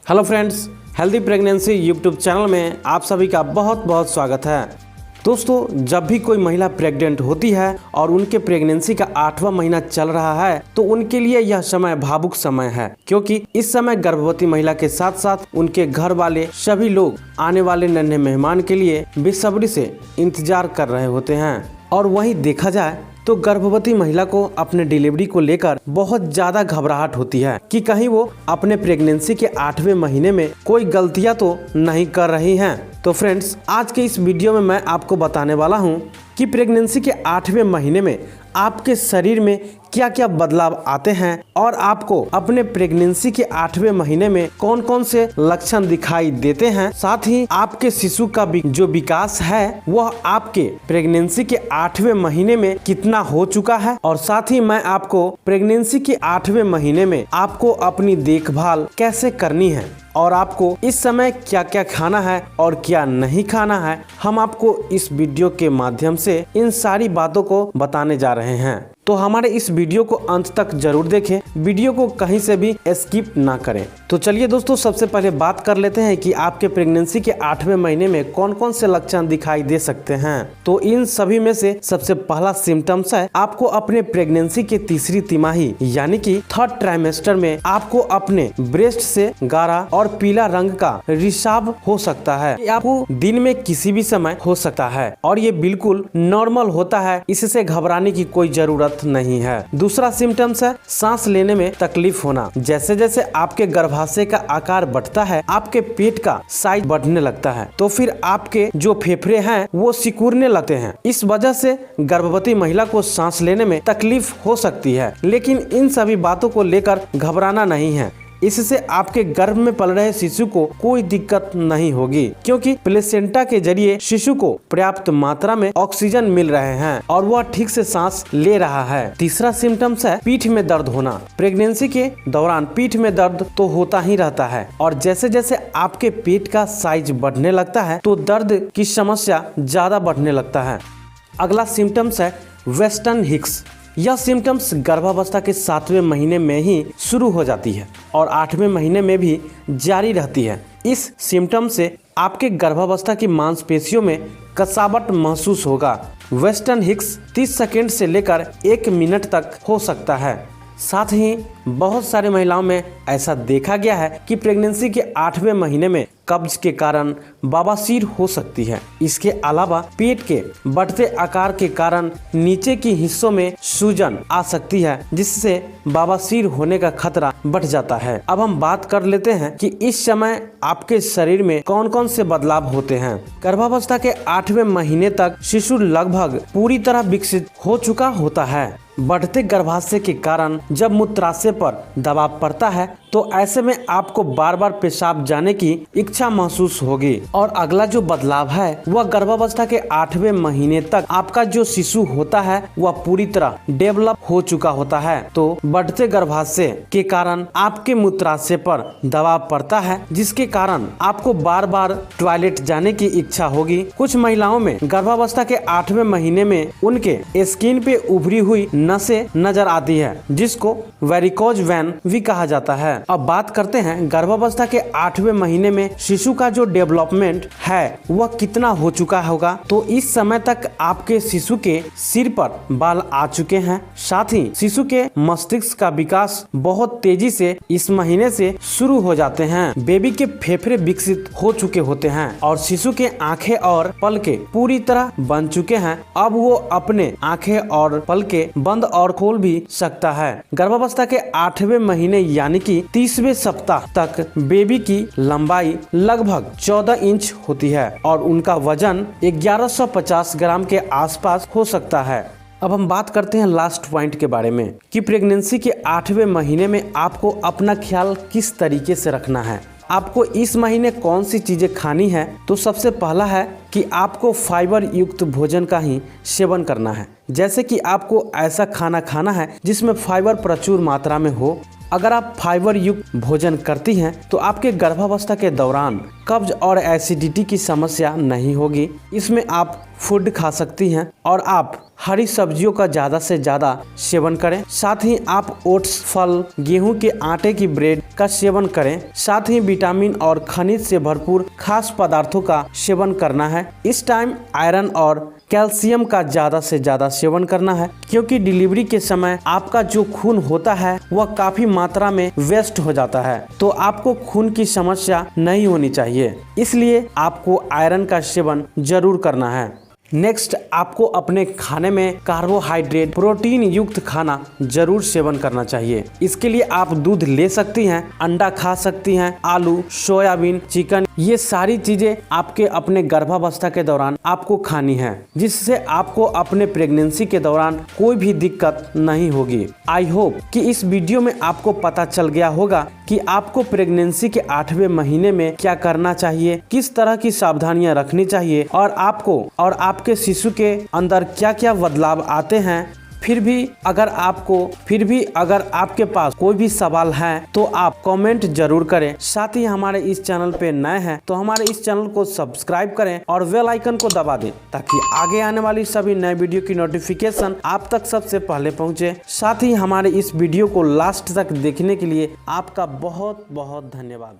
Hello friends, healthy pregnancy YouTube channel में आप सभी का बहुत बहुत स्वागत है। दोस्तों, जब भी कोई महिला प्रेग्नेंट होती है और उनके प्रेगनेंसी का 8वां महीना चल रहा है तो उनके लिए यह समय भावुक समय है, क्योंकि इस समय गर्भवती महिला के साथ साथ उनके घर वाले सभी लोग आने वाले नन्हे मेहमान के लिए बेसब्री से इंतजार कर रहे होते हैं। और वहीं देखा जाए तो गर्भवती महिला को अपने डिलीवरी को लेकर बहुत ज्यादा घबराहट होती है कि कहीं वो अपने प्रेगनेंसी के 8वें महीने में कोई गलतियां तो नहीं कर रही हैं। तो फ्रेंड्स, आज के इस वीडियो में मैं आपको बताने वाला हूं कि प्रेगनेंसी के 8वें महीने में आपके शरीर में क्या क्या बदलाव आते हैं और आपको अपने प्रेगनेंसी के 8वें महीने में कौन कौन से लक्षण दिखाई देते हैं। साथ ही आपके शिशु का जो विकास है वह आपके प्रेगनेंसी के 8वें महीने में कितना हो चुका है, और साथ ही मैं आपको प्रेगनेंसी के 8वें महीने में आपको अपनी देखभाल कैसे करनी है और आपको इस समय क्या क्या खाना है और क्या नहीं खाना है, हम आपको इस वीडियो के माध्यम से इन सारी बातों को बताने जा रहे हैं। तो हमारे इस वीडियो को अंत तक जरूर देखें, वीडियो को कहीं से भी स्किप ना करें। तो चलिए दोस्तों, सबसे पहले बात कर लेते हैं कि आपके प्रेगनेंसी के 8वें महीने में कौन कौन से लक्षण दिखाई दे सकते हैं। तो इन सभी में से सबसे पहला सिम्टम्स है आपको अपने प्रेगनेंसी के तीसरी तिमाही यानी कि 3rd ट्राइमेस्टर में आपको अपने ब्रेस्ट से गाढ़ा और पीला रंग का रिसाव हो सकता है। ये आपको दिन में किसी भी समय हो सकता है और ये बिल्कुल नॉर्मल होता है, इससे घबराने की कोई जरूरत नहीं है। दूसरा सिम्टम्स है सांस लेने में तकलीफ होना। जैसे जैसे आपके गर्भाशय का आकार बढ़ता है आपके पेट का साइज बढ़ने लगता है, तो फिर आपके जो फेफड़े हैं वो सिकुड़ने लगते हैं। इस वजह से गर्भवती महिला को सांस लेने में तकलीफ हो सकती है, लेकिन इन सभी बातों को लेकर घबराना नहीं है। इससे आपके गर्भ में पल रहे शिशु को कोई दिक्कत नहीं होगी, क्योंकि प्लेसेंटा के जरिए शिशु को पर्याप्त मात्रा में ऑक्सीजन मिल रहे हैं और वह ठीक से सांस ले रहा है। तीसरा सिम्टम्स है पीठ में दर्द होना। प्रेगनेंसी के दौरान पीठ में दर्द तो होता ही रहता है और जैसे जैसे आपके पेट का साइज बढ़ने लगता है तो दर्द की समस्या ज्यादा बढ़ने लगता है। अगला सिम्टम्स है वेस्टर्न हिक्स। यह सिम्टम्स गर्भावस्था के 7वें महीने में ही शुरू हो जाती है और 8वें महीने में भी जारी रहती है। इस सिम्टम से आपके गर्भावस्था की मांसपेशियों में कसावट महसूस होगा। वेस्टर्न हिक्स 30 सेकंड से लेकर 1 मिनट तक हो सकता है। साथ ही बहुत सारी महिलाओं में ऐसा देखा गया है कि प्रेगनेंसी के 8वें महीने में कब्ज के कारण बवासीर हो सकती है। इसके अलावा पेट के बढ़ते आकार के कारण नीचे की हिस्सों में सूजन आ सकती है, जिससे बवासीर होने का खतरा बढ़ जाता है। अब हम बात कर लेते हैं कि इस समय आपके शरीर में कौन कौन से बदलाव होते हैं। गर्भावस्था के 8वें महीने तक शिशु लगभग पूरी तरह विकसित हो चुका होता है। बढ़ते गर्भाशय के कारण जब मूत्राशय पर दबाव पड़ता है तो ऐसे में आपको बार बार पेशाब जाने की इच्छा महसूस होगी। और अगला जो बदलाव है वह गर्भावस्था के 8वें महीने तक आपका जो शिशु होता है वह पूरी तरह डेवलप हो चुका होता है। तो बढ़ते गर्भाशय के कारण आपके मूत्राशय पर दबाव पड़ता है, जिसके कारण आपको बार बार टॉयलेट जाने की इच्छा होगी। कुछ महिलाओं में गर्भावस्था के 8वें महीने में उनके स्किन पे उभरी हुई नसें नजर आती है, जिसको वेरिकोज वेन भी कहा जाता है। अब बात करते हैं गर्भावस्था के 8वें महीने में शिशु का जो डेवलपमेंट है वह कितना हो चुका होगा। तो इस समय तक आपके शिशु के सिर पर बाल आ चुके हैं। साथ ही शिशु के मस्तिष्क का विकास बहुत तेजी से इस महीने से शुरू हो जाते हैं। बेबी के फेफड़े विकसित हो चुके होते हैं और शिशु के आंखें और पलके पूरी तरह बन चुके हैं। अब वो अपने आंखें और पलके बंद और खोल भी सकता है। गर्भावस्था के 8वें महीने यानी कि 30वें सप्ताह तक बेबी की लंबाई लगभग 14 इंच होती है और उनका वजन 1150 ग्राम के आसपास हो सकता है। अब हम बात करते हैं लास्ट पॉइंट के बारे में कि प्रेगनेंसी के 8वें महीने में आपको अपना ख्याल किस तरीके से रखना है। आपको इस महीने कौन सी चीजें खानी है। तो सबसे पहला है कि आपको फाइबर युक्त भोजन का ही सेवन करना है। जैसे कि आपको ऐसा खाना खाना है जिसमें फाइबर प्रचुर मात्रा में हो। अगर आप फाइबर युक्त भोजन करती हैं तो आपके गर्भावस्था के दौरान कब्ज और एसिडिटी की समस्या नहीं होगी। इसमें आप फूड खा सकती हैं और आप हरी सब्जियों का ज्यादा से ज्यादा सेवन करें। साथ ही आप ओट्स, फल, गेहूं के आटे की ब्रेड का सेवन करें। साथ ही विटामिन और खनिज से भरपूर खास पदार्थों का सेवन करना है। इस टाइम आयरन और कैल्शियम का ज्यादा से ज्यादा सेवन करना है, क्योंकि डिलीवरी के समय आपका जो खून होता है वह काफी मात्रा में वेस्ट हो जाता है, तो आपको खून की समस्या नहीं होनी चाहिए, इसलिए आपको आयरन का सेवन जरूर करना है। नेक्स्ट, आपको अपने खाने में कार्बोहाइड्रेट, प्रोटीन युक्त खाना जरूर सेवन करना चाहिए। इसके लिए आप दूध ले सकती हैं, अंडा खा सकती हैं, आलू, सोयाबीन, चिकन, ये सारी चीजें आपके अपने गर्भावस्था के दौरान आपको खानी है, जिससे आपको अपने प्रेगनेंसी के दौरान कोई भी दिक्कत नहीं होगी। आई होप कि इस वीडियो में आपको पता चल गया होगा कि आपको प्रेगनेंसी के 8वें महीने में क्या करना चाहिए, किस तरह की सावधानियां रखनी चाहिए और आपको और आपके शिशु के अंदर क्या क्या बदलाव आते हैं। फिर भी अगर आपके पास कोई भी सवाल है तो आप कमेंट जरूर करें। साथ ही हमारे इस चैनल पे नए हैं तो हमारे इस चैनल को सब्सक्राइब करें और बेल आइकन को दबा दें, ताकि आगे आने वाली सभी नए वीडियो की नोटिफिकेशन आप तक सबसे पहले पहुंचे। साथ ही हमारे इस वीडियो को लास्ट तक देखने के लिए आपका बहुत बहुत धन्यवाद।